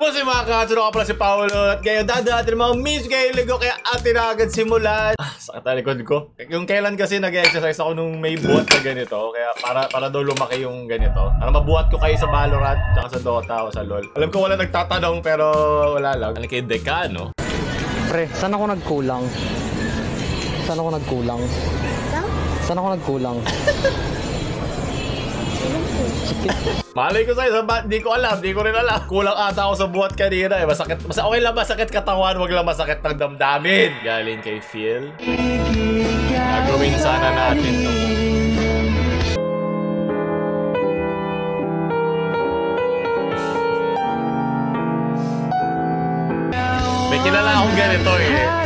Kasi mga katsuno ka pala si Paolo at ngayon dadaan mga memes kayo ligo kaya atin na agad simulan. Sakit na likod ko. Yung kailan kasi nag-exercise ako nung may buhat na ganito kaya para daw lumaki yung ganito. Para mabuhat ko kayo sa Valorant tsaka sa Dota o sa LoL. Alam ko wala nagtatanong pero wala lang. Ano kayo Decano? Pre, saan ako nagkulang? Saan ako nagkulang? Saan ako nagkulang? Malay ko sa'yo, di ko alam, di ko rin alam. Kulang ata ako sa buhat kanina eh. Okay lang masakit katawan, wag lang masakit ng damdamin. Galing kay Phil. Gagawin sana natin to. May kilala akong ganito eh.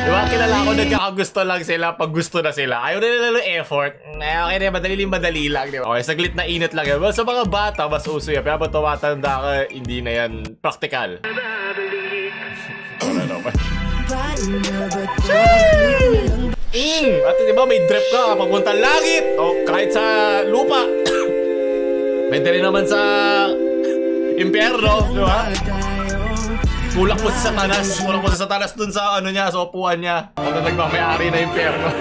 Diba, kilala ko nagkakagusto lang sila pag gusto na sila. Ayaw nila ng effort. Okay na, madali lang. Diba? Okay, saglit na init lang yan. Sa mga bata, mas uso yan. Pero pag tumatanda ka, hindi na yan practical. Wala naman. At diba, may drip ka papuntang langit. O kahit sa lupa. Pwede rin naman sa impyerno. Diba? Tulak mo si Satanas. Tulak mo si Satanas dun sa ano niya, sa upuan niya. Kung nagmamayari na yung perno.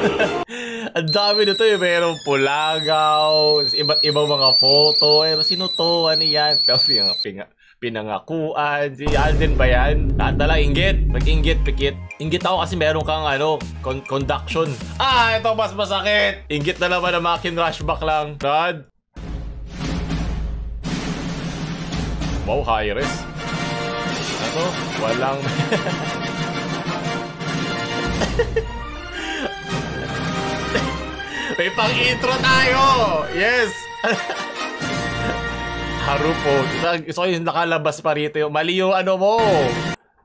Ang dami nito eh. Mayroong pulagaw, iba't ibang mga photo. Sino to? Ano yan? Pinangakuan. Si Alden ba yan? Tatala, inggit. Mag-inggit, pikit. Inggit ako kasi meron kang ano, conduction. Ito mas masakit. Inggit na naman na makin rushback lang. God. Wow, high risk. Ano? Walang... May pang-intro tayo! Yes! Harupo. So yung nakalabas pa rito yung mali yung ano mo.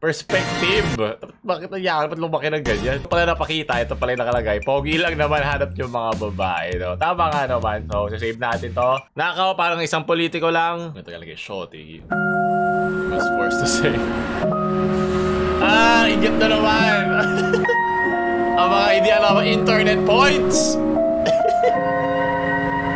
Perspective. Bakit nangyari? Ba't lumaki ng ganyan? Ito pala napakita. Ito pala yung nakalagay. Pogi lang naman hanap yung mga babae. No? Tama nga naman. So, save natin to. Nakakawa parang isang politiko lang. Ito kalagay. Shorty. Was forced to save. Inggit na naman. Ang mga hindi alam ang internet points.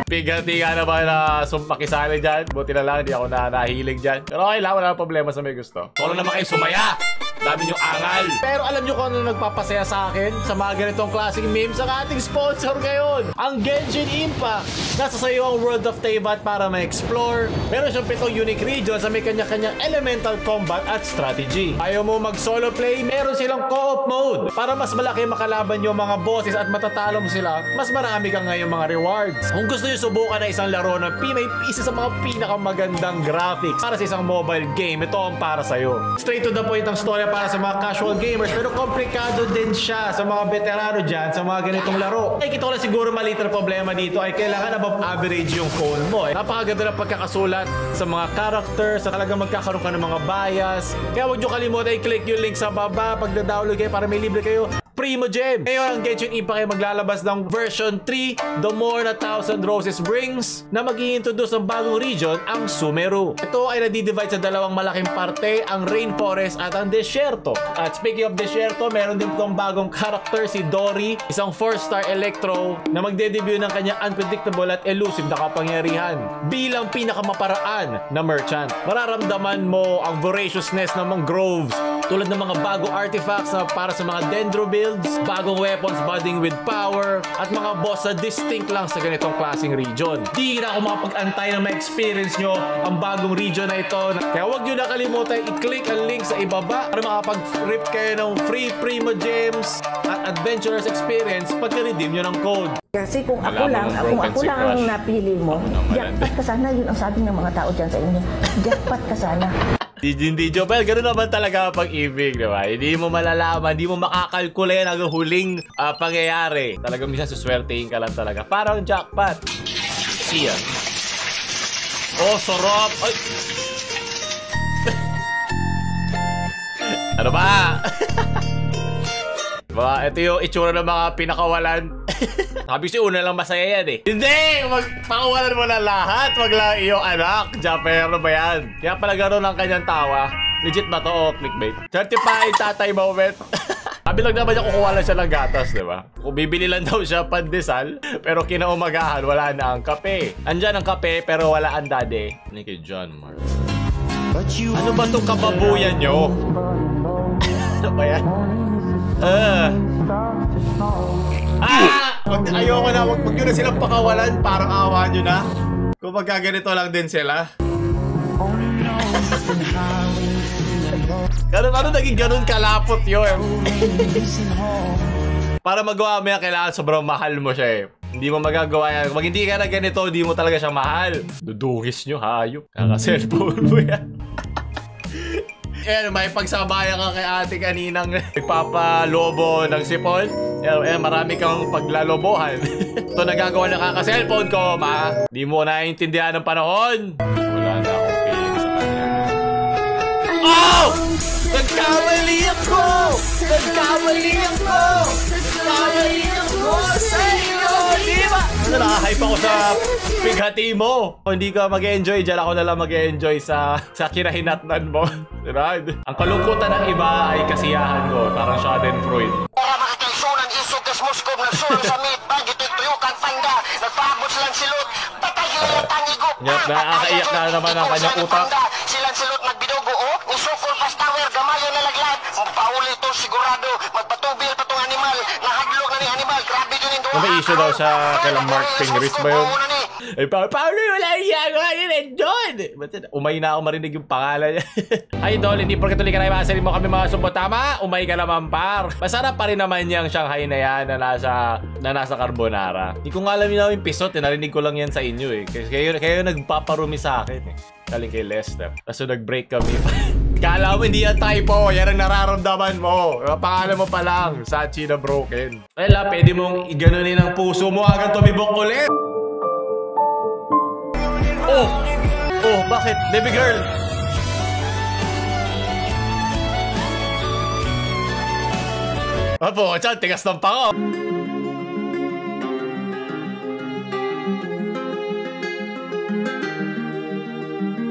Piganti nga naman na makisali dyan. Buti na lang, hindi ako nahilig dyan. Pero okay lang, wala nang problema sa may gusto. Solo naman kayo sumaya. Dami niyong angal. Pero alam niyo kung ano nagpapasaya sa akin sa mga ganitong klaseng memes ang ating sponsor ngayon, ang Genshin Impact. Nasa sa iyo ang World of Teyvat para ma-explore. Meron siyang 7 unique regions na may kanya-kanyang elemental combat at strategy. Ayaw mo mag-solo play, meron silang co-op mode. Para mas malaki makalaban yung mga bosses at matatalo mo sila, mas marami kang ngayong mga rewards. Kung gusto niyo subukan na isang laro na may isa sa mga pinakamagandang graphics para sa isang mobile game, ito ang para sa'yo. Straight to the point ang story para sa mga casual gamers, pero komplikado din siya sa mga veterano dyan sa mga ganitong laro. Ay, kita ko lang siguro maliit na problema dito ay kailangan above average yung phone mo. Napakaganda ng pagkakasulat sa mga characters, sa talagang magkakaroon ka ng mga bias. Kaya huwag nyo kalimutan i-click yung link sa baba pag na-download kayo para may libre kayo. Primogem. Ngayon ang Genshin Impact ay maglalabas ng version 3, The More na 1,000 Roses Brings, na mag-i-introduce ng bagong region, ang Sumeru. Ito ay nadi-divide sa dalawang malaking parte, ang Rainforest at ang Desierto. At speaking of Desierto, meron din itong bagong character, si Dori, isang 4-star Electro na magde-debut ng kanyang unpredictable at elusive na kapangyarihan. Bilang pinakamaparaan na merchant, mararamdaman mo ang voraciousness ng mga groves, tulad ng mga bagong artifacts na para sa mga dendro builds, bagong weapons budding with power, at mga boss na distinct lang sa ganitong klaseng region. Di na ako makapag-antay na ma-experience nyo ang bagong region na ito. Kaya huwag nyo nakalimutan i-click ang link sa ibaba para makapag-rip kayo ng free Primogems at adventurous experience pag-redeem nyo ng code. Kasi kung ako lang ang napili mo, jackpot ka sana, yun ang sabi ng mga tao dyan sa inyo. Jackpot ka sana. Hindi joke. Well, ganoon naman talaga pag-ibig, di ba? Hindi mo malalaman, hindi mo makakalkulay ang huling pangyayari. Talagang minsan suswertein ka lang talaga. Parang jackpot. See ya. Oh, sarap. Ay. Ano ba? Diba? Ito yung itsura ng mga pinakawalan. Sabi si una lang masaya yan eh. Hindi! Magpakawalan mo na lahat. Wag lang iyong anak. Japero ba yan? Kaya pala gano'n ang kanyang tawa. Legit ba to o clickbait? Certified tatay moment. Sabi lang naman niya kukuha lang siya ng gatas, di ba? Kung bibili lang daw siya pandesal, pero kinaumagahan, wala na ang kape. Andyan ang kape, pero wala ang dade. Ano kay John Mark? Ano ba itong kababuyan nyo? Ano ba yan? Ayoko na, wag nyo na silang pakawalan. Parang awa nyo na. Kung magkaganito lang din sila. Ano naging ganun kalapot yun? Para magawa mo yan, kailangan sobrang mahal mo siya eh. Hindi mo magagawa yan. Pag hindi ka na ganito, hindi mo talaga siya mahal. Dudungis nyo, hayop. Kaka-cellphone mo yan. May pagsabayan ka kay ate kaninang nagpapalobo ng sipon. Marami kang paglalobohan. Ito nagagawa ng kaka-cellphone ko, ma. Di mo naiintindihan ng panahon. Wala na akong feeling sa kanya. Oh! Nagkamali ako! Nagkamali ako! Nagkamali ako sa iyo! Di ba? Nakahype ako sa pighati mo. Kung hindi ka mag-enjoy dyan, ako na lang mag-enjoy sa kinahinatnan mo. Diba? Ang kalungkutan ng iba ay kasiyahan ko. Parang Schadenfreude. Para makakaisunan, isugas Moskov, nagsulang sa midbag, ito'y tuyukan tanda, nagpaabot silang silot, patay yung tangigop. Nakakaiyak na naman ang kanyang utak. Silang silot nagbidugo, nisukol pas tower, gamayo na laglag, pauli ito sigurado, magpatubil pa itong animal, nahadlok na ni animal, grabe yun yung doon. May issue daw siya kay Mark Pingris ba yun? Paolo, wala yun, John! Umay na ako marinig yung pangalan niya. Ay, Idol, hindi porket tuloy ka na imasarin mo kami mga subo. Tama, umay ka naman, par. Masarap pa rin naman yung Shanghai na yan na nasa carbonara. Hindi ko nga alam yun yung pisot, narinig ko lang yan sa inyo eh. Kayo nagpaparumi sa akin eh. Galing kay Lester. Tapos nag-break kami. Kala mo hindi yan typo, yan ang nararamdaman mo. Pangalan mo pa lang, Sachi na broken. Wala, pwede mong iganunin ang puso mo hanggang tumibok ulit. Oh! Oh, bakit? Baby girl! Apo, chan, tigas ng pako.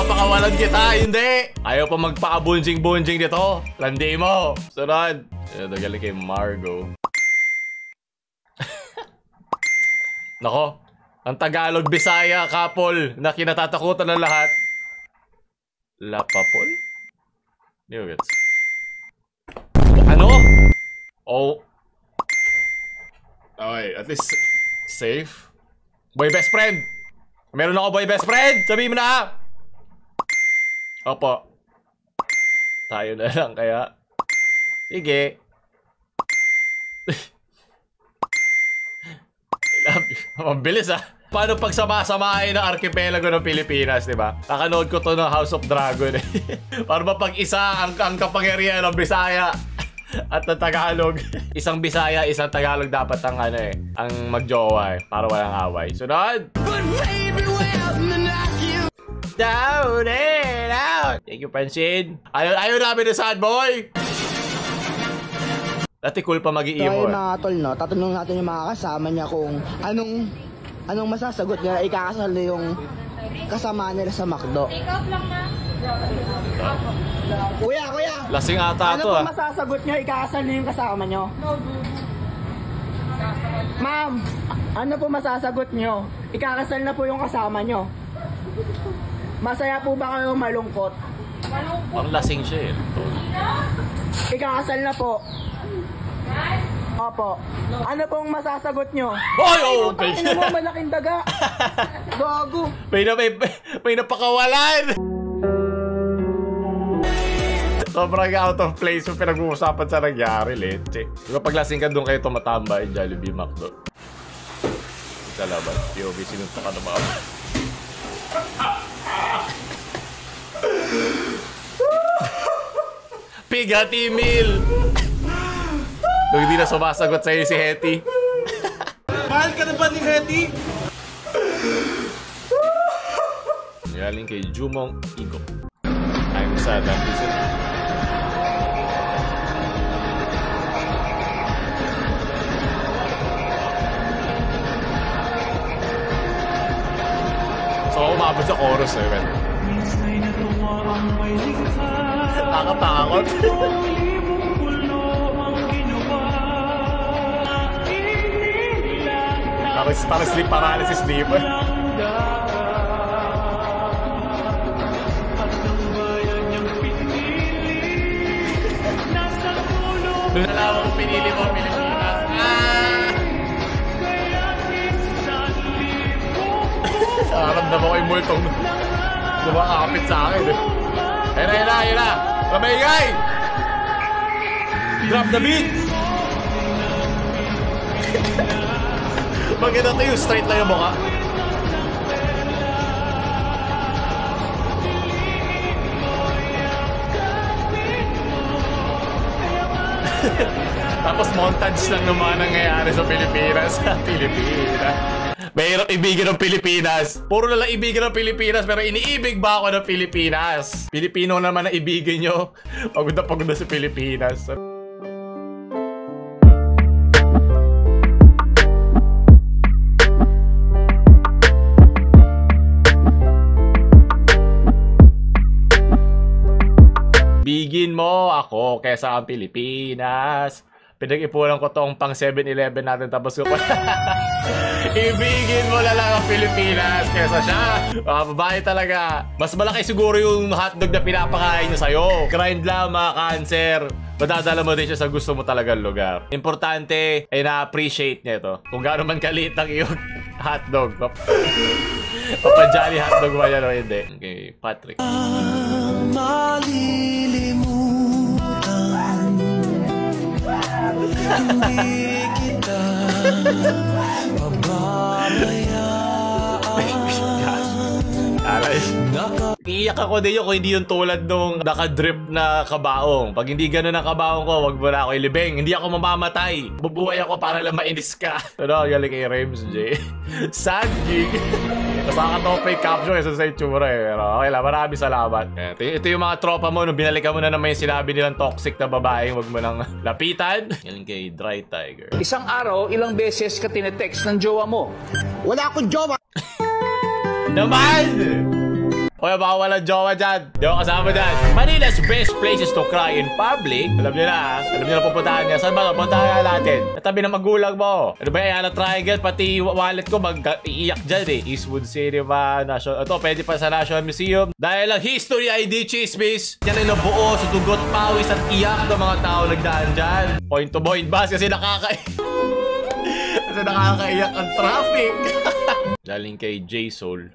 Pakawalan kita, hindi! Ayaw pa magpaka-bunjing-bunjing dito. Landi mo. Sunod. Ito, galing kay Margo. Nako. Ang Tagalog Bisaya couple na kinatatakutan ng lahat. Lapapol? Hindi ko gets. Ano? Oh. Okay, at least safe. Boy best friend. Meron ako boy best friend. Sabihin mo na. Opo. Tayo na lang kaya. Sige. Ang bilis ah. Paano pagsama-samahin ng archipelago ng Pilipinas, di ba? Nakanood ko to ng House of Dragon eh. Para mapag-isa ang kapangyarihan ng Bisaya at ng Tagalog. Isang Bisaya, isang Tagalog dapat ang ano eh, ang magjowa eh, para walang away. Sunod! Down and out! Thank you, Pansin. Ayaw namin na sad boy! Dati cool pa mag-iimo eh. Mga tol, no? Tatanong natin yung mga kasama niya kung anong masasagot nila ikakasal na yung kasama nila sa McDo. Kuya! Lasing ata to ah. Ano po masasagot niyo ikakasal na yung kasama niyo? Ma'am, ano po masasagot niyo? Ikakasal na po yung kasama niyo. Masaya po ba kayo malungkot? Ang lasing siya eh. Ikakasal na po. Opo. Ano pong masasagot nyo? Oy! Oh! Ano mo, malaking daga. Gago. May napakawalan! Sobrang out of place yung pinag-uusapan sa nangyari, leche. Diba pag lasing ka doon kayo tumatambay, Jollibee McDo. Sa laban, POV, sinunta ka na mga. Pighati meal! Nung hindi na sumasagot sa'yo si Hetty. Mahal ka na ba ni Hetty? Galing kay Jumong Igo. I'm sad, I'm busy. So, umabot sa chorus eh, man. Nakakatakot. Parang sleep paralysis sleep. Doon na lang kung pinili mo, Pilipinas. Nakaramdaman ko yung multong lumakapit sa akin eh. Ayun na. Kamay! Drop the beat! Pag ito yung straight lang yung mukha. Tapos montage lang ng mga nangyayari sa Pilipinas. Mahirap ibigin ng Pilipinas. Puro na lang ibigin ng Pilipinas, pero iniibig ba ako ng Pilipinas? Pilipino naman ang ibigin nyo. Pagod na sa Pilipinas. Bigin mo ako kesa ang Pilipinas. Pinag-ipunan ko tong pang 7-Eleven natin tapos ko pa. Ibigin mo na lang ang Pilipinas kesa siya. Babae talaga. Mas malaki siguro yung hotdog na pinapakain niya sa'yo. Grind lang mga cancer. Madadala mo din siya sa gusto mo talagang lugar. Importante ay na-appreciate niya ito. Kung gaano man kaliit ang iyong hotdog. Papanjali hotdog ba yan o hindi? Okay, Patrick. Hindi kita pababayaan. Iiyak ako din yun kung hindi yung tulad nung nakadrip na kabaong. Pag hindi ganun ang kabaong ko, wag mo na ako ilibing. Hindi ako mamamatay. Bubuhay ako para lang mainis ka. Ano, galing kay Rames J. Sad gig. Masakatawa pa yung caption kasi sa itsura eh. Pero okay lang, maraming salamat. Ito yung mga tropa mo, nung binalikan mo na naman yung sinabi nilang toxic na babae, wag mo nang lapitan. Galing kay Dry Tiger. Isang araw, ilang beses ka tinetext ng jowa mo? Wala akong jowa. Naman! Hoy, baka walang jowa dyan. Di ako kasama dyan. Manila's best places to cry in public. Alam nyo na, alam nyo na pupuntahan niya. Saan ba? Puntahan natin. Natabi na magulang mo. Ano ba yan? Triangle, pati wallet ko mag-iiyak dyan eh. Eastwood Cinema, National... Ito, pwede pa sa National Museum. Dahil lang History ID Chismis. Yan ay nabuo sa dugot, pawis at iyak ng mga tao nagdaan dyan. Point to point bus kasi kasi nakakaiyak ang traffic. Galing kay J-Soul.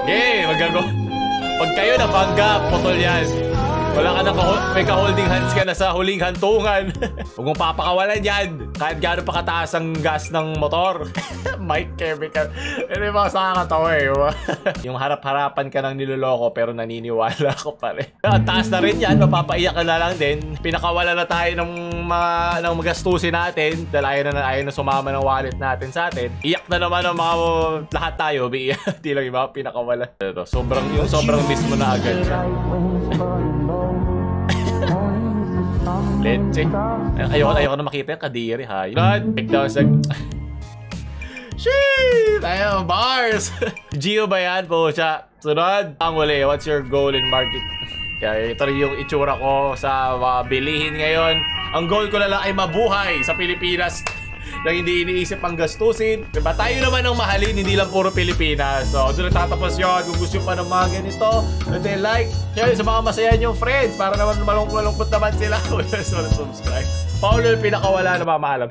Okay, magago. Pag kayo nabangga, putol yan. Wala ka na may ka-holding hands ka na sa huling hantungan. Huwag mong papakawalan yan. Kahit gaano pa kataas ang gas ng motor. Mike Chemical. Ito yung mga nakakatawa eh. Yung harap-harapan ka ng niloloko pero naniniwala ko pa rin. Ang taas na rin yan. Mapapaiyak ka na lang din. Pinakawala na tayo ng magastusin natin. Dahil ayaw na sumama ng wallet natin sa atin. Iyak na naman ang mga lahat tayo. Biiyak. Di lang yung mga pinakawala. Ito, sobrang miss mo na agad siya. Leche. Ayoko na makita yung kadiri ha. Take down sa... Shit! Ayaw, bars! Gio ba yan po siya? Sunod. Ang uli, what's your goal in market? Kaya ito rin yung itsura ko sa mga bilihin ngayon. Ang goal ko na lang ay mabuhay sa Pilipinas na hindi iniisip ang gastusin. Diba? Tayo naman ang mahalin, hindi lang puro Pilipinas. So, doon natatapos yun. Kung gusto pa ng mga ganito, then like, share sa mga masaya niyong friends para naman malungkot naman sila. Subscribe. Paulo yung pinakawala na mamahalam.